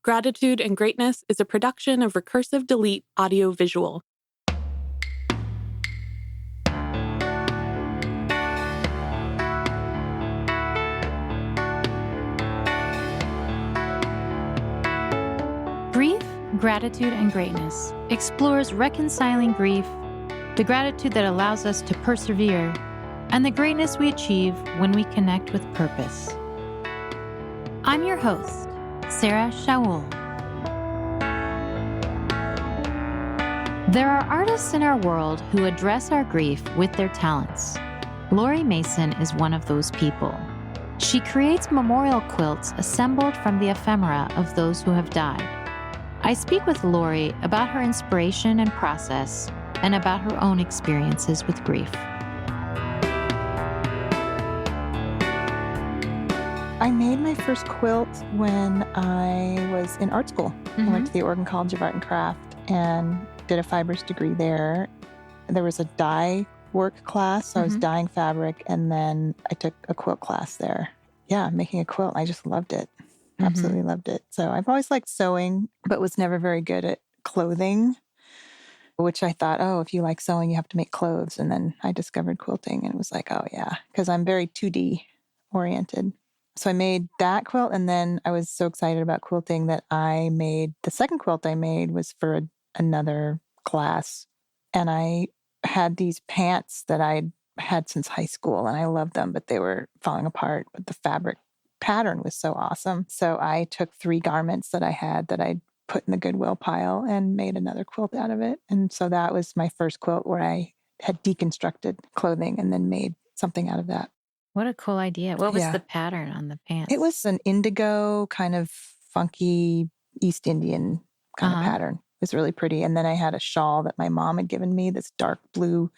Gratitude and Greatness is a production of Recursive Delete Audio Visual. Grief, Gratitude, and Greatness explores reconciling grief, the gratitude that allows us to persevere, and the greatness we achieve when we connect with purpose. I'm your host, Sarah Shaul. There are artists in our world who address our grief with their talents. Lori Mason is one of those people. She creates memorial quilts assembled from the ephemera of those who have died. I speak with Lori about her inspiration and process, and about her own experiences with grief. I made my first quilt when I was in art school. I went to the Oregon College of Art and Craft and did a fibers degree there. There was a dye work class, so I was dyeing fabric, and then I took a quilt class there. Yeah, making a quilt. I just loved it. Absolutely loved it. So I've always liked sewing, but was never very good at clothing, which I thought, oh, if you like sewing, you have to make clothes. And then I discovered quilting and it was like, oh yeah, because I'm very 2D oriented. So I made that quilt, and then I was so excited about quilting that I made, the second quilt I made was for another class. And I had these pants that I'd had since high school, and I loved them, but they were falling apart. But the fabric pattern was so awesome. So I took 3 garments that I had that I'd put in the Goodwill pile and made another quilt out of it. And so that was my first quilt where I had deconstructed clothing and then made something out of that. What a cool idea. What was the pattern on the pants? It was an indigo kind of funky East Indian kind of pattern. It was really pretty. And then I had a shawl that my mom had given me, this dark blue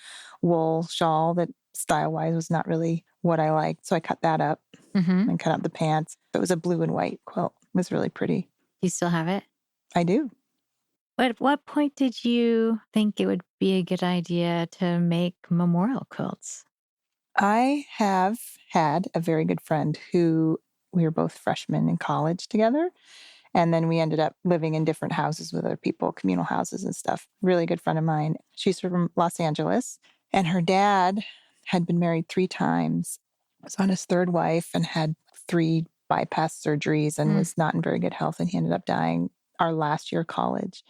wool shawl that style-wise was not really what I liked. So I cut that up and cut out the pants. It was a blue and white quilt. It was really pretty. You still have it? I do. At what point did you think it would be a good idea to make memorial quilts? I have had a very good friend who we were both freshmen in college together. And then we ended up living in different houses with other people, communal houses and stuff. Really good friend of mine. She's from Los Angeles. And her dad had been married 3 times, was on his 3rd wife, and had 3 bypass surgeries and was not in very good health. And he ended up dying our last year of college.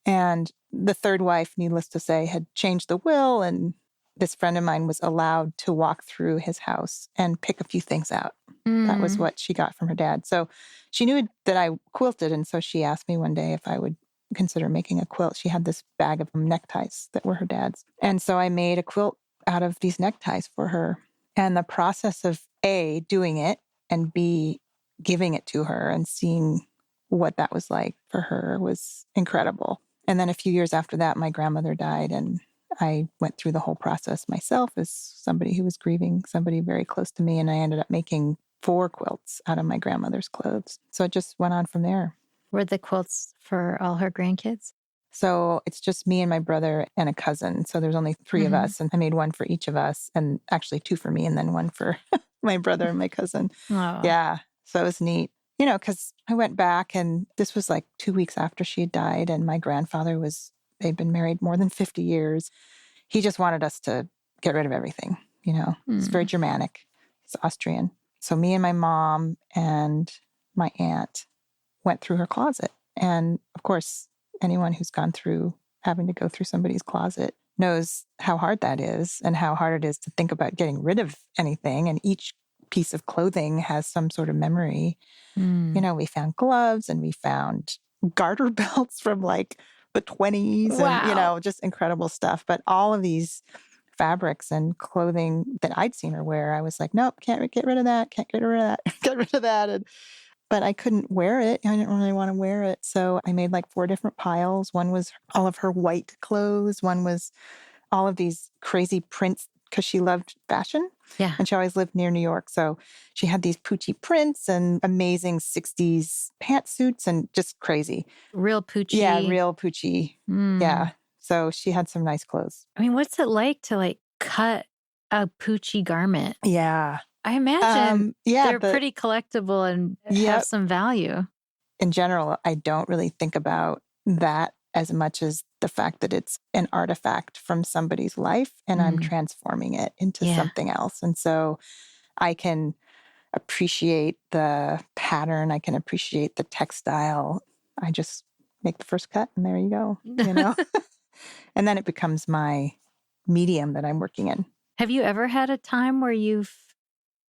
And the 3rd wife, needless to say, had changed the will, and this friend of mine was allowed to walk through his house and pick a few things out. That was what she got from her dad. So she knew that I quilted. And so she asked me one day if I would consider making a quilt. She had this bag of neckties that were her dad's. And so I made a quilt out of these neckties for her. And the process of A, doing it, and B, giving it to her and seeing what that was like for her was incredible. And then a few years after that, my grandmother died, and I went through the whole process myself as somebody who was grieving somebody very close to me. And I ended up making 4 quilts out of my grandmother's clothes. So it just went on from there. Were the quilts for all her grandkids? So it's just me and my brother and a cousin. So there's only 3 of us. And I made 1 for each of us, and actually 2 for me and then 1 for my brother and my cousin. Oh. Yeah. So it was neat. You know, because I went back, and this was like 2 weeks after she had died. And my grandfather they'd been married more than 50 years. He just wanted us to get rid of everything. You know, it's very Germanic. He's Austrian. So me and my mom and my aunt went through her closet. And of course, anyone who's gone through having to go through somebody's closet knows how hard that is and how hard it is to think about getting rid of anything. And each piece of clothing has some sort of memory. You know, we found gloves and we found garter belts from like the 20s and, you know, just incredible stuff. But all of these fabrics and clothing that I'd seen her wear, I was like, nope, can't get rid of that. Can't get rid of that. Get rid of that. But I couldn't wear it. I didn't really want to wear it. So I made like 4 different piles. One was all of her white clothes. One was all of these crazy prints because she loved fashion. Yeah. And she always lived near New York. So she had these Pucci prints and amazing 60s pantsuits and just crazy. Real Pucci. Yeah, real Pucci. Yeah. So she had some nice clothes. I mean, what's it like to like cut a Pucci garment? Yeah. I imagine Yeah, they're pretty collectible and have some value. in general, I don't really think about that as much as the fact that it's an artifact from somebody's life and I'm transforming it into Yeah. something else. And so I can appreciate the pattern. I can appreciate the textile. I just make the first cut and there you go, you know? And then it becomes my medium that I'm working in. Have you ever had a time where you've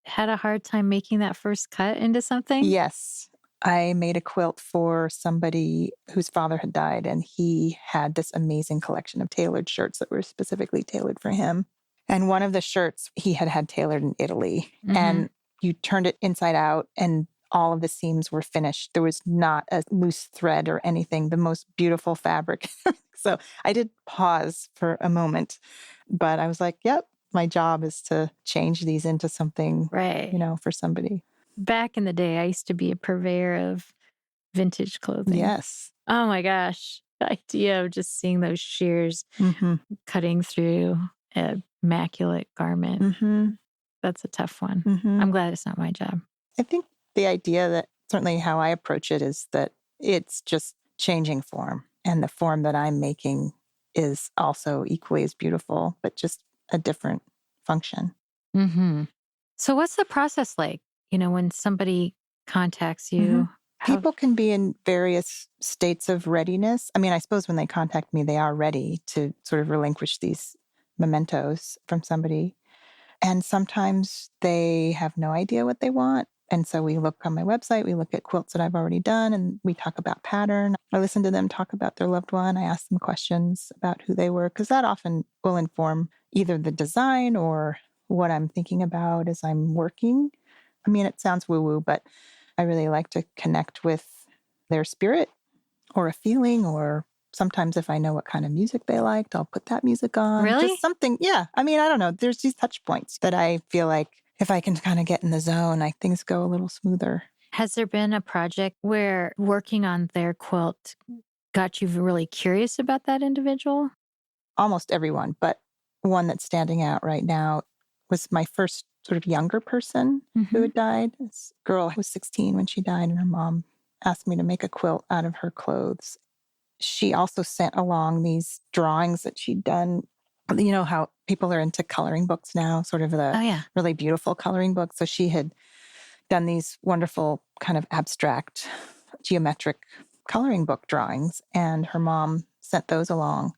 had a hard time making that first cut into something? Yes. I made a quilt for somebody whose father had died, and he had this amazing collection of tailored shirts that were specifically tailored for him. And one of the shirts he had tailored in Italy, and you turned it inside out, and all of the seams were finished. There was not a loose thread or anything, the most beautiful fabric. So I did pause for a moment, but I was like, yep, my job is to change these into something, Right. you know, for somebody. Back in the day, I used to be a purveyor of vintage clothing. Yes. Oh my gosh. The idea of just seeing those shears cutting through an immaculate garment. That's a tough one. I'm glad it's not my job. I think the idea that certainly how I approach it is that it's just changing form, and the form that I'm making is also equally as beautiful, but just a different function. So what's the process like? You know, when somebody contacts you, People can be in various states of readiness. I mean, I suppose when they contact me, they are ready to sort of relinquish these mementos from somebody. And sometimes they have no idea what they want. And so we look on my website, we look at quilts that I've already done, and we talk about pattern. I listen to them talk about their loved one. I ask them questions about who they were, because that often will inform either the design or what I'm thinking about as I'm working. I mean, it sounds woo-woo, but I really like to connect with their spirit or a feeling, or sometimes if I know what kind of music they liked, I'll put that music on. Really? Just something, yeah. I mean, I don't know. There's these touch points that I feel like if I can kind of get in the zone, things go a little smoother. Has there been a project where working on their quilt got you really curious about that individual? Almost everyone, but one that's standing out right now was my first sort of younger person who had died. This girl was 16 when she died, and her mom asked me to make a quilt out of her clothes. She also sent along these drawings that she'd done. You know how people are into coloring books now, sort of the really beautiful coloring books. So she had done these wonderful kind of abstract geometric coloring book drawings, and her mom sent those along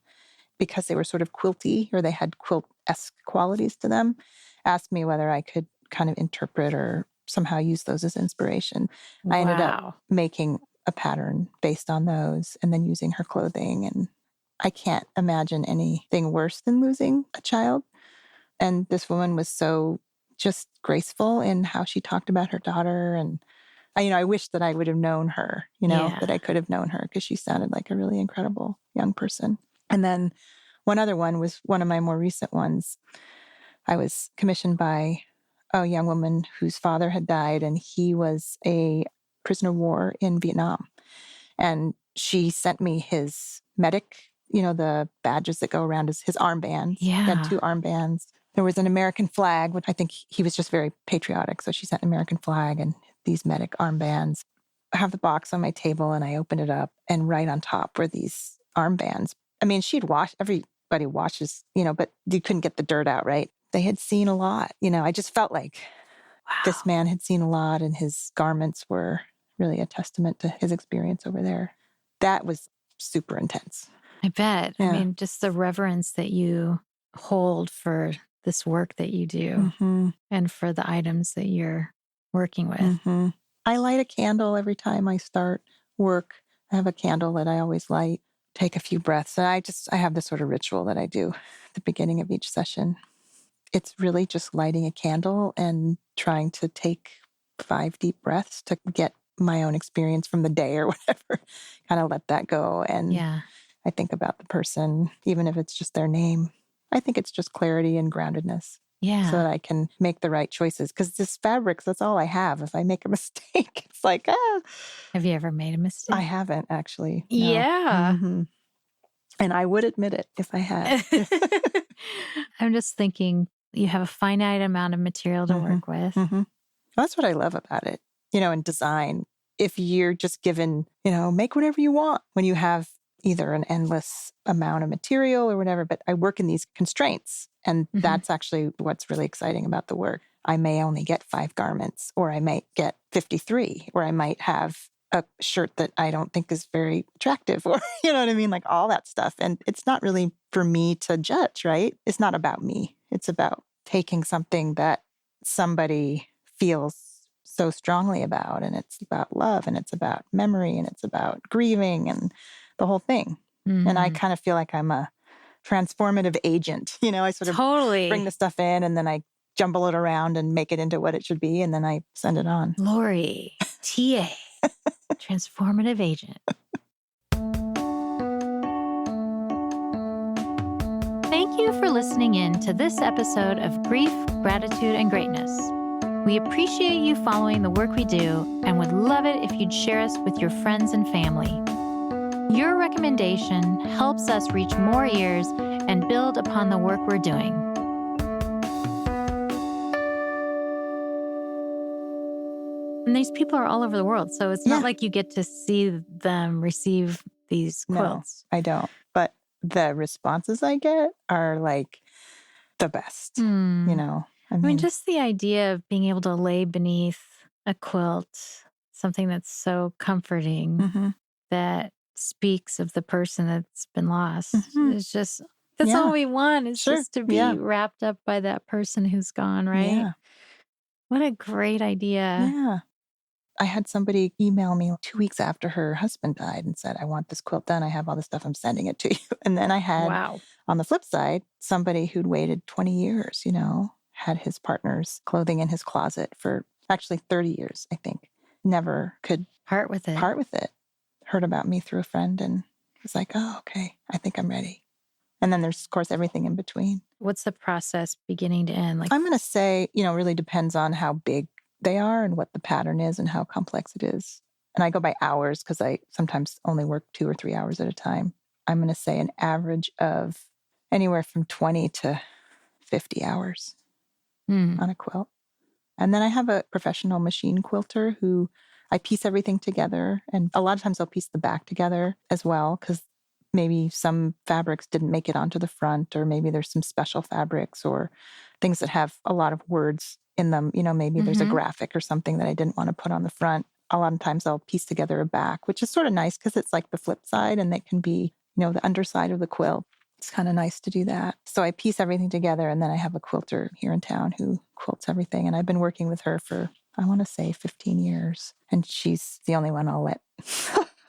because they were sort of quilty, or they had quilt-esque qualities to them, asked me whether I could kind of interpret or somehow use those as inspiration. I ended up making a pattern based on those and then using her clothing. And I can't imagine anything worse than losing a child. And this woman was so just graceful in how she talked about her daughter. And I wish that I would have known her, that I could have known her, because she sounded like a really incredible young person. And then one other one was one of my more recent ones. I was commissioned by a young woman whose father had died, and he was a prisoner of war in Vietnam. And she sent me his medic, the badges that go around his armbands. Yeah. He had 2 armbands. There was an American flag, which I think he was just very patriotic. So she sent an American flag and these medic armbands. I have the box on my table, and I opened it up, and right on top were these armbands. I mean, everybody washes, but you couldn't get the dirt out, right? They had seen a lot. I just felt like this man had seen a lot, and his garments were really a testament to his experience over there. That was super intense. I bet. Yeah. I mean, just the reverence that you hold for this work that you do and for the items that you're working with. I light a candle every time I start work. I have a candle that I always light, take a few breaths. And I have this sort of ritual that I do at the beginning of each session. It's really just lighting a candle and trying to take 5 deep breaths to get my own experience from the day or whatever, kind of let that go. And I think about the person, even if it's just their name. I think it's just clarity and groundedness. Yeah. So that I can make the right choices. Because this fabrics, that's all I have. If I make a mistake, it's like, Have you ever made a mistake? I haven't actually. No. Yeah. And I would admit it if I had. I'm just thinking you have a finite amount of material to work with. That's what I love about it. In design, if you're just given, make whatever you want when you have either an endless amount of material or whatever, but I work in these constraints. And that's actually what's really exciting about the work. I may only get 5 garments, or I might get 53, or I might have a shirt that I don't think is very attractive, or you know what I mean? Like all that stuff. And it's not really for me to judge, right? It's not about me. It's about taking something that somebody feels so strongly about, and it's about love, and it's about memory, and it's about grieving, and the whole thing. And I kind of feel like I'm a transformative agent. I sort of bring the stuff in, and then I jumble it around and make it into what it should be, and then I send it on. Lori, TA, transformative agent. Thank you for listening in to this episode of Grief, Gratitude, and Greatness. We appreciate you following the work we do and would love it if you'd share us with your friends and family. Your recommendation helps us reach more ears and build upon the work we're doing. And these people are all over the world, so it's not like you get to see them receive these quilts. No, I don't. But the responses I get are like the best, I mean, just the idea of being able to lay beneath a quilt, something that's so comforting that speaks of the person that's been lost. It's just, that's all we want is just to be wrapped up by that person who's gone, right? Yeah. What a great idea. Yeah. I had somebody email me 2 weeks after her husband died and said, I want this quilt done. I have all this stuff. I'm sending it to you. And then I had, on the flip side, somebody who'd waited 20 years, had his partner's clothing in his closet for actually 30 years, I think. Never could part with it. Heard about me through a friend and was like, oh, okay, I think I'm ready. And then there's, of course, everything in between. What's the process beginning to end? I'm going to say, really depends on how big they are and what the pattern is and how complex it is. And I go by hours because I sometimes only work 2 or 3 hours at a time. I'm going to say an average of anywhere from 20 to 50 hours on a quilt. And then I have a professional machine quilter who I piece everything together. And a lot of times I'll piece the back together as well because maybe some fabrics didn't make it onto the front, or maybe there's some special fabrics or things that have a lot of words in them. Maybe there's a graphic or something that I didn't want to put on the front. A lot of times I'll piece together a back, which is sort of nice because it's like the flip side and it can be, the underside of the quilt. It's kind of nice to do that. So I piece everything together, and then I have a quilter here in town who quilts everything. And I've been working with her for, I want to say 15 years. And she's the only one I'll let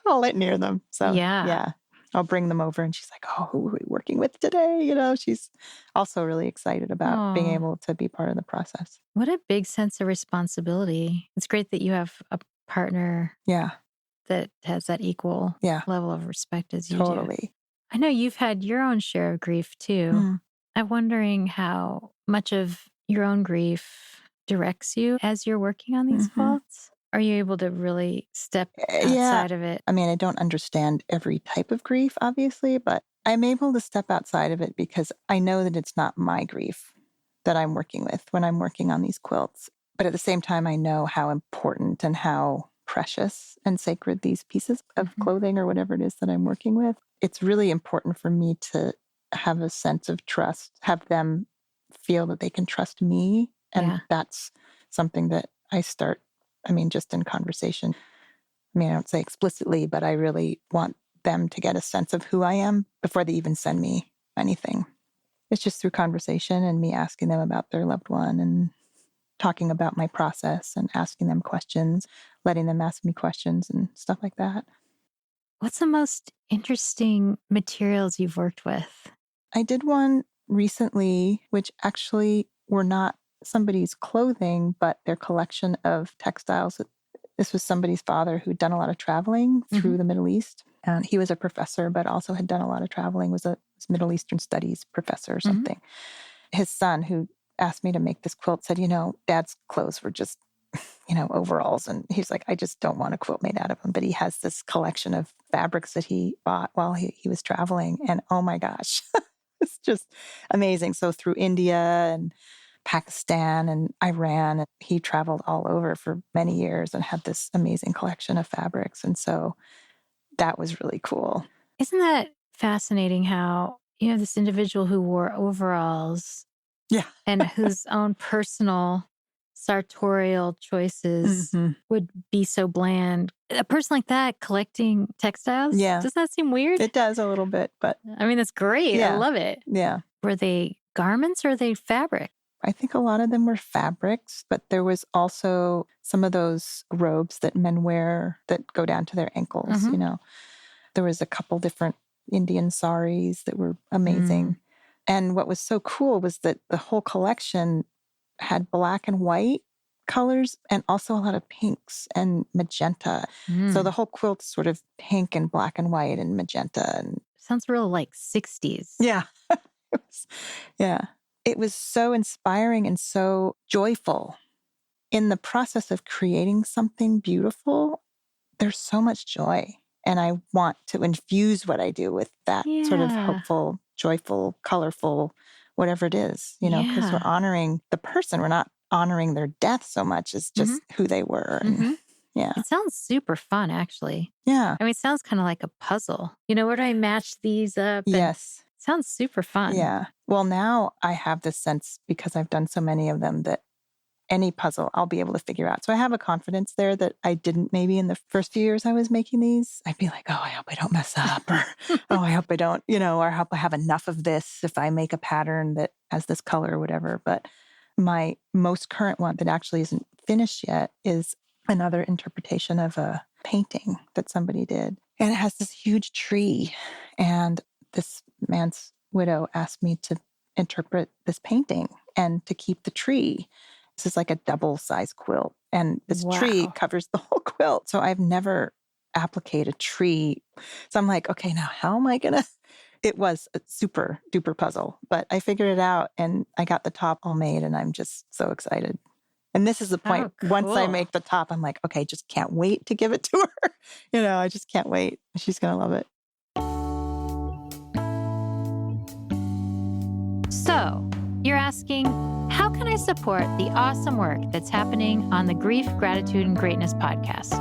I'll let near them. So yeah. I'll bring them over and she's like, oh, who are we working with today? She's also really excited about being able to be part of the process. What a big sense of responsibility. It's great that you have a partner that has that equal level of respect as you do. Totally. I know you've had your own share of grief too. I'm wondering how much of your own grief directs you as you're working on these quilts. Are you able to really step outside of it? I mean, I don't understand every type of grief, obviously, but I'm able to step outside of it because I know that it's not my grief that I'm working with when I'm working on these quilts. But at the same time, I know how important and how precious and sacred these pieces of clothing or whatever it is that I'm working with. It's really important for me to have a sense of trust, have them feel that they can trust me. And that's something that I start, just in conversation. I don't say explicitly, but I really want them to get a sense of who I am before they even send me anything. It's just through conversation and me asking them about their loved one and talking about my process and asking them questions, letting them ask me questions and stuff like that. What's the most interesting materials you've worked with? I did one recently, which actually were not somebody's clothing, but their collection of textiles. This was somebody's father who'd done a lot of traveling through the Middle East. And he was a professor, but also had done a lot of traveling, was a Middle Eastern studies professor or something. His son, who asked me to make this quilt, said, Dad's clothes were just, overalls. And he's like, I just don't want a quilt made out of them. But he has this collection of fabrics that he bought while he was traveling. And oh my gosh, it's just amazing. So through India and Pakistan and Iran. And he traveled all over for many years and had this amazing collection of fabrics. And so that was really cool. Isn't that fascinating how you have this individual who wore overalls Yeah. and whose own personal sartorial choices Mhm. would be so bland? A person like that collecting textiles? Yeah. Doesn't that seem weird? It does a little bit, but I mean, that's great. I Yeah. love it. yeah. Were they garments or are they fabric? I think a lot of them were fabrics, but there was also some of those robes that men wear that go down to their ankles, Mhm. There was a couple different Indian saris that were amazing. And what was so cool was that the whole collection had black and white colors and also a lot of pinks and magenta. So the whole quilt's sort of pink and black and white and magenta. And Sounds real like 60s. yeah. Yeah. It was so inspiring and so joyful. In the process of creating something beautiful, there's so much joy. And I want to infuse what I do with that sort of Yeah. hopeful, joyful, colorful, whatever it is, because we're Yeah. honoring the person. We're not honoring their death so much as just who they were. And Mhm. yeah. It sounds super fun, actually. Yeah. I mean, it sounds kind of like a puzzle. Where do I match these up? And Yes. sounds super fun. Yeah. Well, now I have this sense because I've done so many of them that any puzzle I'll be able to figure out. So I have a confidence there that I didn't maybe in the first few years I was making these. I'd be like, oh, I hope I don't mess up, or oh, I hope I don't, or I hope I have enough of this if I make a pattern that has this color or whatever. But my most current one that actually isn't finished yet is another interpretation of a painting that somebody did. And it has this huge tree. And this man's widow asked me to interpret this painting and to keep the tree. This is like a double-sized quilt, and this tree Wow. covers the whole quilt. So I've never appliqued a tree. So I'm like, okay, now how am I going to? It was a super duper puzzle, but I figured it out and I got the top all made and I'm just so excited. And this is the point. Oh, Once I cool. make the top, I'm like, okay, just can't wait to give it to her. I just can't wait. She's going to love it. So, you're asking, how can I support the awesome work that's happening on the Grief, Gratitude, and Greatness podcast?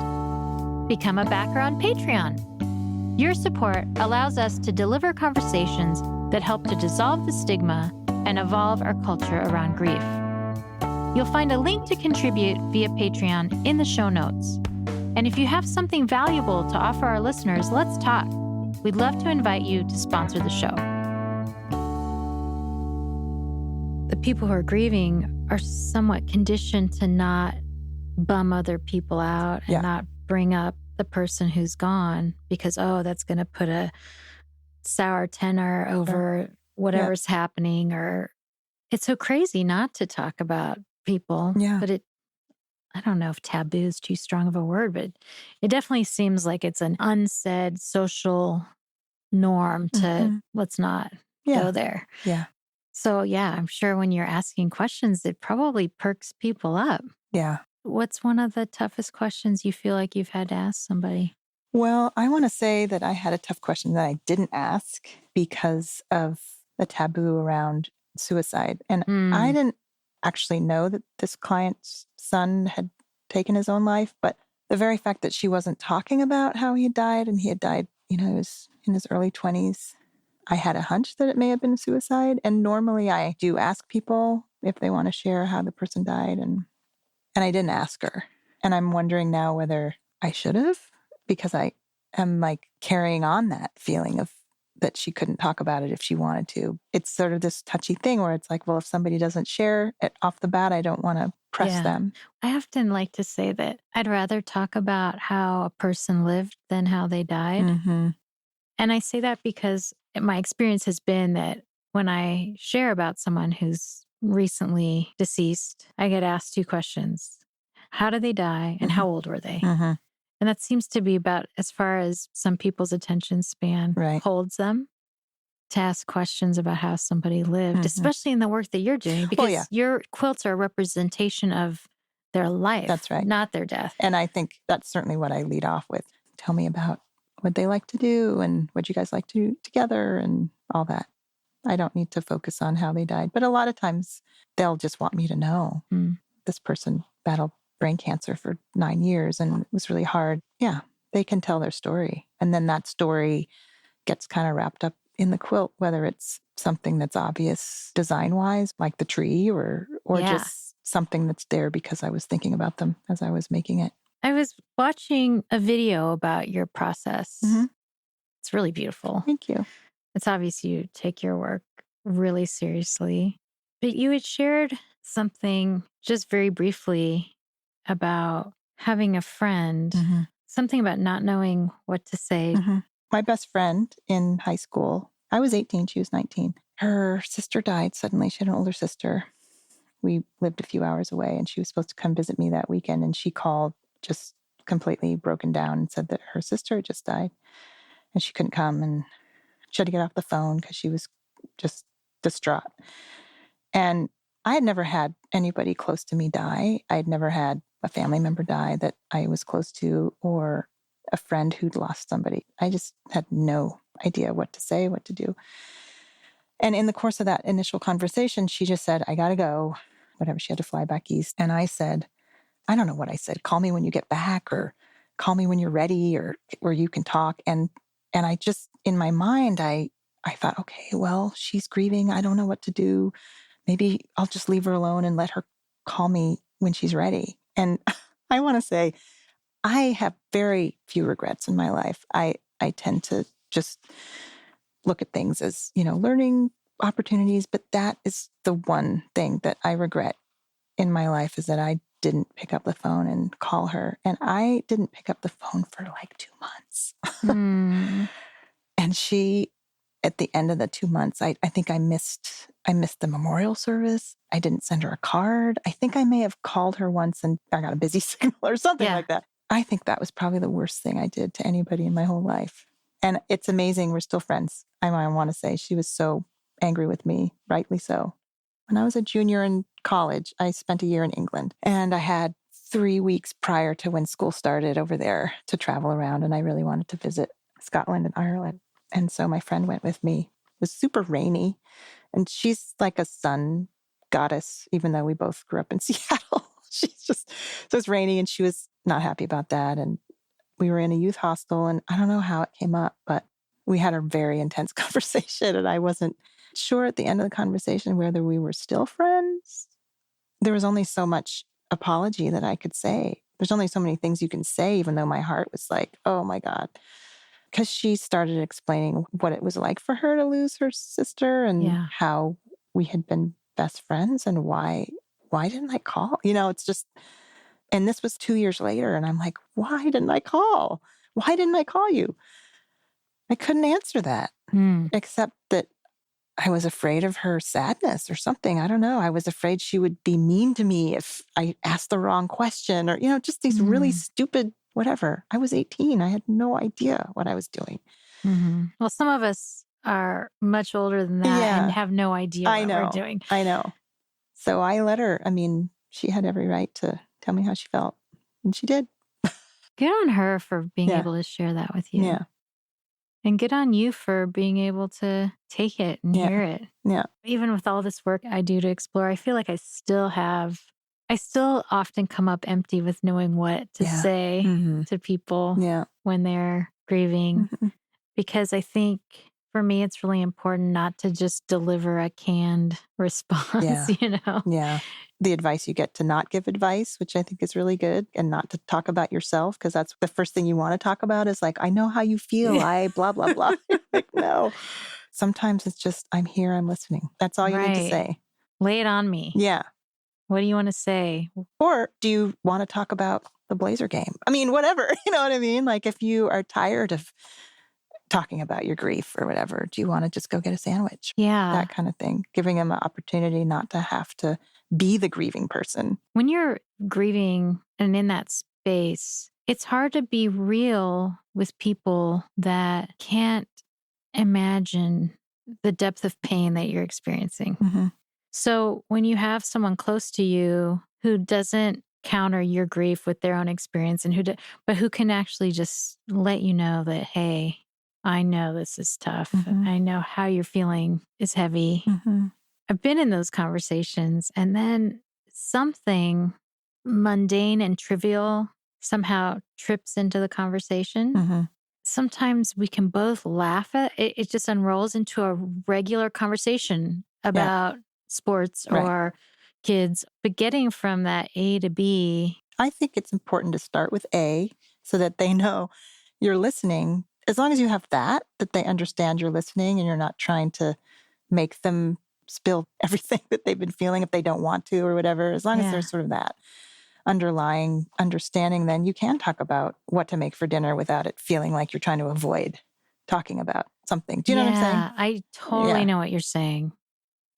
Become a backer on Patreon. Your support allows us to deliver conversations that help to dissolve the stigma and evolve our culture around grief. You'll find a link to contribute via Patreon in the show notes. And if you have something valuable to offer our listeners, let's talk. We'd love to invite you to sponsor the show. The people who are grieving are somewhat conditioned to not bum other people out and not bring up the person who's gone because, that's going to put a sour tenor over whatever's happening. Or it's so crazy not to talk about people. Yeah. But I don't know if taboo is too strong of a word, but it definitely seems like it's an unsaid social norm to let's not go there. Yeah. So, I'm sure when you're asking questions, it probably perks people up. Yeah. What's one of the toughest questions you feel like you've had to ask somebody? Well, I want to say that I had a tough question that I didn't ask because of the taboo around suicide. And I didn't actually know that this client's son had taken his own life, but the very fact that she wasn't talking about how he had died, and he had died, he was in his early 20s, I had a hunch that it may have been suicide. And normally I do ask people if they want to share how the person died, and I didn't ask her. And I'm wondering now whether I should have, because I am like carrying on that feeling of that she couldn't talk about it if she wanted to. It's sort of this touchy thing where it's like, well, if somebody doesn't share it off the bat, I don't want to press them. I often like to say that I'd rather talk about how a person lived than how they died. Mm-hmm. And I say that because my experience has been that when I share about someone who's recently deceased, I get asked two questions. How did they die and how old were they? Mm-hmm. And that seems to be about as far as some people's attention span holds them to ask questions about how somebody lived, especially in the work that you're doing, because your quilts are a representation of their life. That's right. Not their death. And I think that's certainly what I lead off with. Tell me about what they like to do and what you guys like to do together and all that. I don't need to focus on how they died. But a lot of times they'll just want me to know this person battled brain cancer for 9 years and it was really hard. Yeah, they can tell their story. And then that story gets kind of wrapped up in the quilt, whether it's something that's obvious design-wise, like the tree, or Yeah. just something that's there because I was thinking about them as I was making it. I was watching a video about your process. Mhm. It's really beautiful. Thank you. It's obvious you take your work really seriously. But you had shared something just very briefly about having a friend, something about not knowing what to say. My best friend in high school, I was 18, she was 19. Her sister died suddenly. She had an older sister. We lived a few hours away and she was supposed to come visit me that weekend. And she called just completely broken down and said that her sister had just died and she couldn't come and she had to get off the phone because she was just distraught. And I had never had anybody close to me die. I had never had a family member die that I was close to or a friend who'd lost somebody. I just had no idea what to say, what to do. And in the course of that initial conversation, she just said, I got to go, whatever. She had to fly back east. And I said, I don't know what I said. Call me when you get back or call me when you're ready or where you can talk. And I just, in my mind, I thought, okay, well, she's grieving. I don't know what to do. Maybe I'll just leave her alone and let her call me when she's ready. And I want to say, I have very few regrets in my life. I tend to just look at things as, learning opportunities, but that is the one thing that I regret in my life is that I didn't pick up the phone and call her. And I didn't pick up the phone for like 2 months. And she, at the end of the 2 months, I think I missed the memorial service. I didn't send her a card. I think I may have called her once and I got a busy signal or something like that. I think that was probably the worst thing I did to anybody in my whole life. And it's amazing. We're still friends. I want to say she was so angry with me, rightly so. When I was a junior in college, I spent a year in England and I had 3 weeks prior to when school started over there to travel around. And I really wanted to visit Scotland and Ireland. And so my friend went with me. It was super rainy. And she's like a sun goddess, even though we both grew up in Seattle. So it was rainy and she was not happy about that. And we were in a youth hostel and I don't know how it came up, but we had a very intense conversation and I wasn't sure at the end of the conversation whether we were still friends. There was only so much apology that I could say. There's only so many things you can say, even though my heart was like, oh my God. Because she started explaining what it was like for her to lose her sister and how we had been best friends and why didn't I call? It's just, and this was 2 years later. And I'm like, why didn't I call? Why didn't I call you? I couldn't answer that, except that I was afraid of her sadness or something. I don't know. I was afraid she would be mean to me if I asked the wrong question or, just these really stupid whatever. I was 18. I had no idea what I was doing. Well, some of us are much older than that and have no idea what we're doing. I know. So I let her, she had every right to tell me how she felt. And she did. Good on her for being able to share that with you. Yeah. And good on you for being able to take it and hear it. Yeah. Even with all this work I do to explore, I feel like I still often come up empty with knowing what to say to people when they're grieving. Because I think for me, it's really important not to just deliver a canned response, Yeah. The advice you get to not give advice, which I think is really good, and not to talk about yourself, because that's the first thing you want to talk about is like, I know how you feel. I blah, blah, blah. Like, no. Sometimes it's just, I'm here, I'm listening. That's all you need to say. Lay it on me. Yeah. What do you want to say? Or do you want to talk about the Blazer game? Whatever. You know what I mean? Like if you are tired of talking about your grief or whatever, do you want to just go get a sandwich? Yeah. That kind of thing. Giving them an opportunity not to have to be the grieving person. When you're grieving and in that space, it's hard to be real with people that can't imagine the depth of pain that you're experiencing. So when you have someone close to you who doesn't counter your grief with their own experience and who can actually just let you know that, hey, I know this is tough. Mhm. I know how you're feeling is heavy. Mhm. I've been in those conversations, and then something mundane and trivial somehow trips into the conversation. Mhm. Sometimes we can both laugh at it. It just unrolls into a regular conversation Yeah. about sports Right. or kids. But getting from that A to B, I think it's important to start with A so that they know you're listening. As long as you have that they understand you're listening and you're not trying to make them spill everything that they've been feeling if they don't want to or whatever. As long as yeah, there's sort of that underlying understanding, then you can talk about what to make for dinner without it feeling like you're trying to avoid talking about something. Do you know what I'm saying? yeah, I totally Yeah. know what you're saying.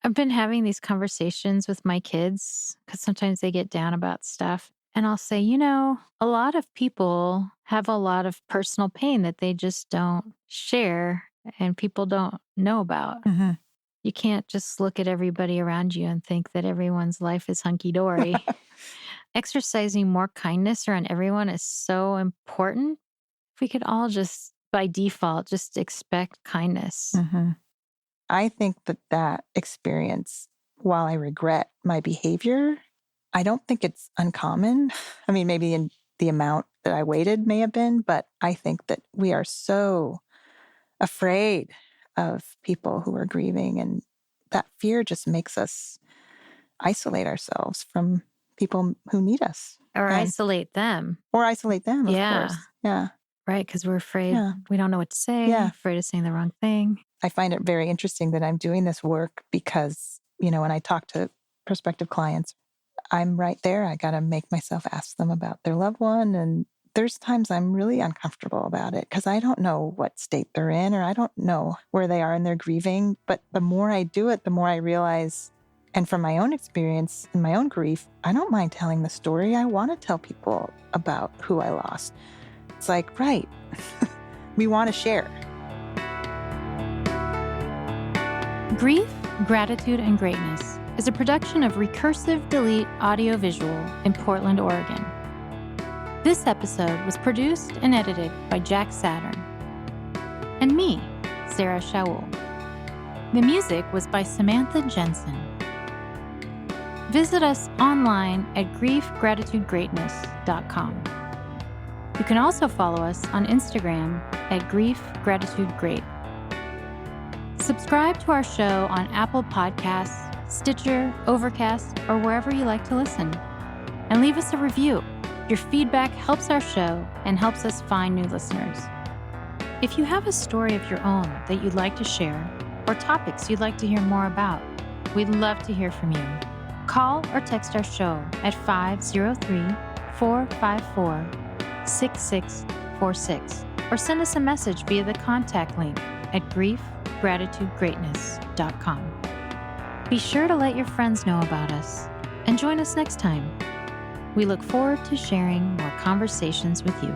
I've been having these conversations with my kids because sometimes they get down about stuff. And I'll say, a lot of people have a lot of personal pain that they just don't share and people don't know about. Mhm. You can't just look at everybody around you and think that everyone's life is hunky dory. Exercising more kindness around everyone is so important. If we could all just, by default, just expect kindness. Mhm. I think that experience, while I regret my behavior, I don't think it's uncommon. I mean, maybe in the amount that I waited may have been, but I think that we are so afraid of people who are grieving, and that fear just makes us isolate ourselves from people who need us. Or And isolate them. or isolate them, of Yeah. course. Yeah. Right, because we're afraid Yeah. we don't know what to say, Yeah. afraid of saying the wrong thing. I find it very interesting that I'm doing this work because, when I talk to prospective clients, I'm right there. I got to make myself ask them about their loved one. And there's times I'm really uncomfortable about it because I don't know what state they're in or I don't know where they are in their grieving. But the more I do it, the more I realize, and from my own experience and my own grief, I don't mind telling the story. I want to tell people about who I lost. It's like, right, we want to share. Grief, Gratitude, and Greatness is a production of Recursive Delete Audiovisual in Portland, Oregon. This episode was produced and edited by Jack Saturn. And me, Sarah Shaul. The music was by Samantha Jensen. Visit us online at griefgratitudegreatness.com. You can also follow us on Instagram at griefgratitudegreat. Subscribe to our show on Apple Podcasts, Stitcher, Overcast, or wherever you like to listen. And leave us a review. Your feedback helps our show and helps us find new listeners. If you have a story of your own that you'd like to share, or topics you'd like to hear more about, we'd love to hear from you. Call or text our show at 503-454-6646, or send us a message via the contact link at griefgratitudegreatness.com. Be sure to let your friends know about us and join us next time. We look forward to sharing more conversations with you.